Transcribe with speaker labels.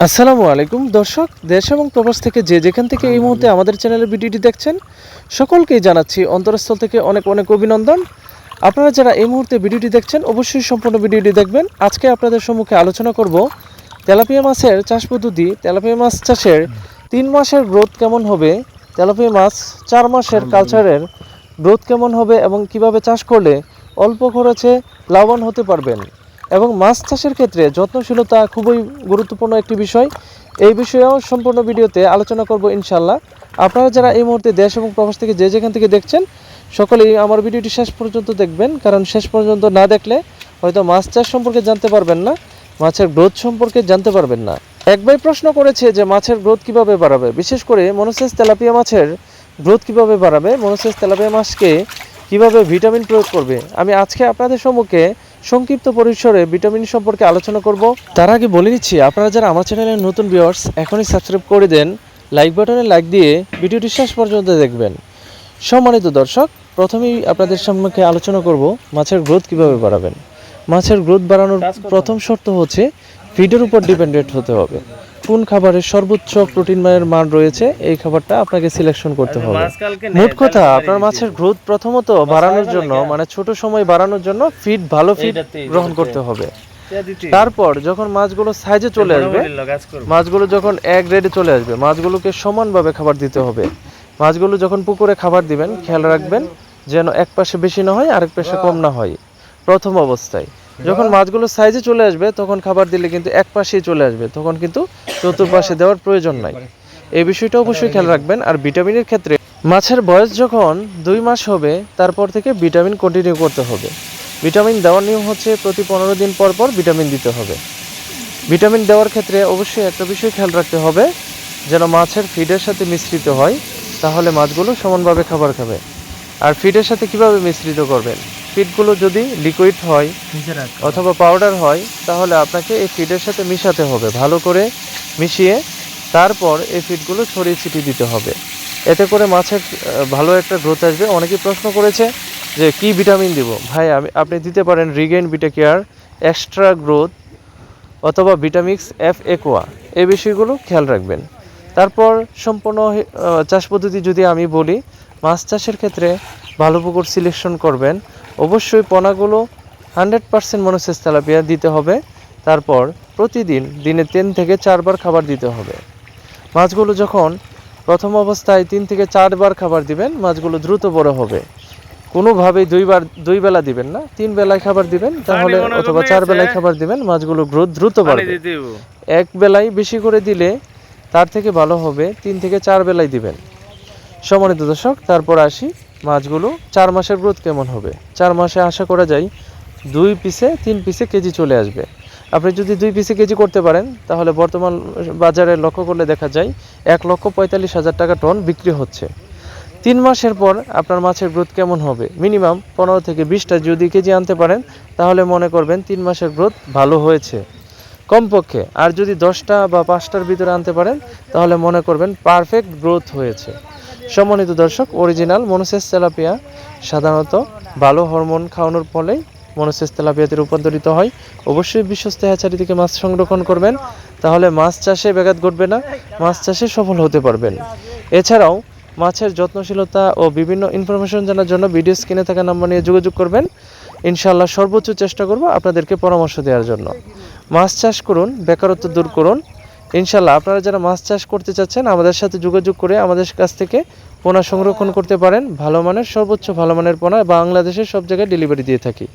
Speaker 1: আসসালামু আলাইকুম দর্শক, দেশ এবং প্রবাস থেকে যে যেখান থেকে এই মুহূর্তে আমাদের চ্যানেলের ভিডিওটি দেখছেন সকলকেই জানাচ্ছি অন্তরস্থল থেকে অনেক অনেক অভিনন্দন। আপনারা যারা এই মুহূর্তে ভিডিওটি দেখছেন অবশ্যই সম্পূর্ণ ভিডিওটি দেখবেন। আজকে আপনাদের সম্মুখে আলোচনা করব তেলাপিয়া মাছের চাষ পদ্ধতি, তেলাপিয়া মাছ চাষের 3 মাসের গ্রোথ কেমন হবে, তেলাপিয়া মাছ 4 মাসের কালচারের গ্রোথ কেমন হবে এবং কিভাবে চাষ করলে অল্প খরচে লাভবান হতে পারবেন। এবং মাছ চাষের ক্ষেত্রে যত্নশীলতা খুবই গুরুত্বপূর্ণ একটি বিষয়। এই বিষয়েও সম্পূর্ণ ভিডিওতে আলোচনা করব ইনশাল্লাহ। আপনারা যারা এই মুহূর্তে দেশ এবং প্রবাস থেকে যে যেখান থেকে দেখছেন সকলেই আমার ভিডিওটি শেষ পর্যন্ত দেখবেন, কারণ শেষ পর্যন্ত না দেখলে হয়তো মাছ চাষ সম্পর্কে জানতে পারবেন না, মাছের গ্রোথ সম্পর্কে জানতে পারবেন না। এক ভাই প্রশ্ন করেছে যে মাছের গ্রোথ কিভাবে বাড়াবে, বিশেষ করে মনোসেস তেলাপিয়া মাছের গ্রোথ কিভাবে বাড়াবে, মনোসেস তেলাপিয়া মাছকে কিভাবে ভিটামিন প্রয়োগ করবে। আমি আজকে আপনাদের সম্মুখে সংক্ষিপ্ত পরিসরে ভিটামিন সম্পর্কে আলোচনা করব। তার আগে বলে দিচ্ছি, আপনারা যারা আমার চ্যানেলের নতুন ভিউয়ার্স এখনই সাবস্ক্রাইব করে দেন, লাইক বাটনে লাইক দিয়ে ভিডিওটি শেষ পর্যন্ত দেখবেন। সম্মানিত দর্শক, প্রথমেই আপনাদের সম্মুখে আলোচনা করব মাছের গ্রোথ কিভাবে বাড়াবেন। মাছের গ্রোথ বাড়ানোর প্রথম শর্ত হচ্ছে ফিডের উপর ডিপেন্ডেন্ট হতে হবে। কোন খাবারের সর্বোচ্চ প্রোটিন মান রয়েছে এই খাবারটা আপনাকে সিলেকশন করতে হবে। মোট কথা, আপনার মাছের গ্রোথ প্রথমত বাড়ানোর জন্য, মানে ছোট সময় বাড়ানোর জন্য ভালো ফিড গ্রহণ করতে হবে। তারপর যখন মাছগুলো সাইজে চলে আসবে, মাছগুলো যখন এক গ্রেডে চলে আসবে, মাছগুলোকে সমানভাবে খাবার দিতে হবে। মাছগুলো যখন পুকুরে খাবার দিবেন খেয়াল রাখবেন যেন এক পাশে বেশি না হয় আরেক পাশে কম না হয়। প্রথম অবস্থায় যখন মাছগুলো সাইজে চলে আসবে তখন খাবার দিলে কিন্তু এক পাশেই চলে আসবে, তখন কিন্তু চতুর্পাশে দেওয়ার প্রয়োজন নাই। এই বিষয়টা অবশ্যই খেয়াল রাখবেন। আর ভিটামিনের ক্ষেত্রে মাছের বয়স যখন 2 মাস হবে তারপর থেকে ভিটামিন কন্টিনিউ করতে হবে। ভিটামিন দেওয়ার নিয়ম হচ্ছে প্রতি 15 দিন পর পর ভিটামিন দিতে হবে। ভিটামিন দেওয়ার ক্ষেত্রে অবশ্যই একটা বিষয় খেয়াল রাখতে হবে যেন মাছের ফিডের সাথে মিশ্রিত হয়, তাহলে মাছগুলো সমানভাবে খাবার খাবে। আর ফিডের সাথে কিভাবে মিশ্রিত করবেন, ফিডগুলো যদি লিকুইড হয় অথবা পাউডার হয় তাহলে আপনাকে এই ফিডের সাথে মিশাতে হবে, ভালো করে মিশিয়ে তারপর এই ফিডগুলো ছড়িয়ে ছিটিয়ে দিতে হবে। এতে করে মাছের ভালো একটা গ্রোথ আসবে। অনেকেই প্রশ্ন করেছে যে কি ভিটামিন দিব ভাই, আপনি দিতে পারেন রিগেইন ভিটা কেয়ার, এক্সট্রা গ্রোথ অথবা ভিটামিক্স এফ একোয়া, এই বিষয়গুলো খেয়াল রাখবেন। তারপর সম্পূর্ণ চাষ পদ্ধতি যদি আমি বলি, মাছ চাষের ক্ষেত্রে ভালো পুকুর সিলেকশন করবেন। অবশ্যই পোনাগুলো 100% মনোসেস তেলাপিয়া দিতে হবে। তারপর প্রতিদিন দিনে 3 থেকে 4 বার খাবার দিতে হবে। মাছগুলো যখন প্রথম অবস্থায় 3 থেকে 4 বার খাবার দিবেন মাছগুলো দ্রুত বড় হবে। কোনোভাবেই 2 বেলা দিবেন না, 3 বেলায় খাবার দিবেন তাহলে, অথবা 4 বেলায় খাবার দিবেন, মাছগুলো গ্রোথ দ্রুত বাড়বে। এক বেলায় বেশি করে দিলে তার থেকে ভালো হবে 3 থেকে 4 বেলায় দিবেন। সম্মানিত দর্শক, তারপর আসি মাছগুলো 4 মাসের গ্রোথ কেমন হবে। 4 মাসে আশা করা যায় 2 পিসে 3 পিসে কেজি চলে আসবে। আপনি যদি 2 পিসে কেজি করতে পারেন তাহলে বর্তমান বাজারে লক্ষ্য করলে দেখা যায় 1,45,000 টাকা টন বিক্রি হচ্ছে। 3 মাসের পর আপনার মাছের গ্রোথ কেমন হবে, মিনিমাম 15 থেকে 20টা যদি কেজি আনতে পারেন তাহলে মনে করবেন 3 মাসের গ্রোথ ভালো হয়েছে কমপক্ষে। আর যদি 10টা বা 5টার ভিতরে আনতে পারেন তাহলে মনে করবেন পারফেক্ট গ্রোথ হয়েছে। সম্মানিত দর্শক, অরিজিনাল মনোসেস তেলাপিয়া সাধারণত ভালো হরমোন খাওয়ানোর ফলেই মনোসেস তেলাপিয়াতে রূপান্তরিত হয়। অবশ্যই বিশ্বস্ত হ্যাচারি থেকে মাছ সংরক্ষণ করবেন, তাহলে মাছ চাষে ব্যাঘাত ঘটবে না, মাছ চাষে সফল হতে পারবেন। এছাড়াও মাছের যত্নশীলতা ও বিভিন্ন ইনফরমেশন জানার জন্য ভিডিও স্ক্রিনে থাকা নাম্বার নিয়ে যোগাযোগ করবেন। ইনশাআল্লাহ সর্বোচ্চ চেষ্টা করব আপনাদেরকে পরামর্শ দেওয়ার জন্য। মাছ চাষ করুন, বেকারত্ব দূর করুন। ইনশাআল্লাহ আপনারা যারা মাছ চাষ করতে চাচ্ছেন আমাদের সাথে যোগাযোগ করে আমাদের কাছ থেকে পোনা সংরক্ষণ করতে পারেন। ভালো মানের, সর্বোচ্চ ভালো মানের পোনা বাংলাদেশের সব জায়গায় ডেলিভারি দিয়ে থাকি।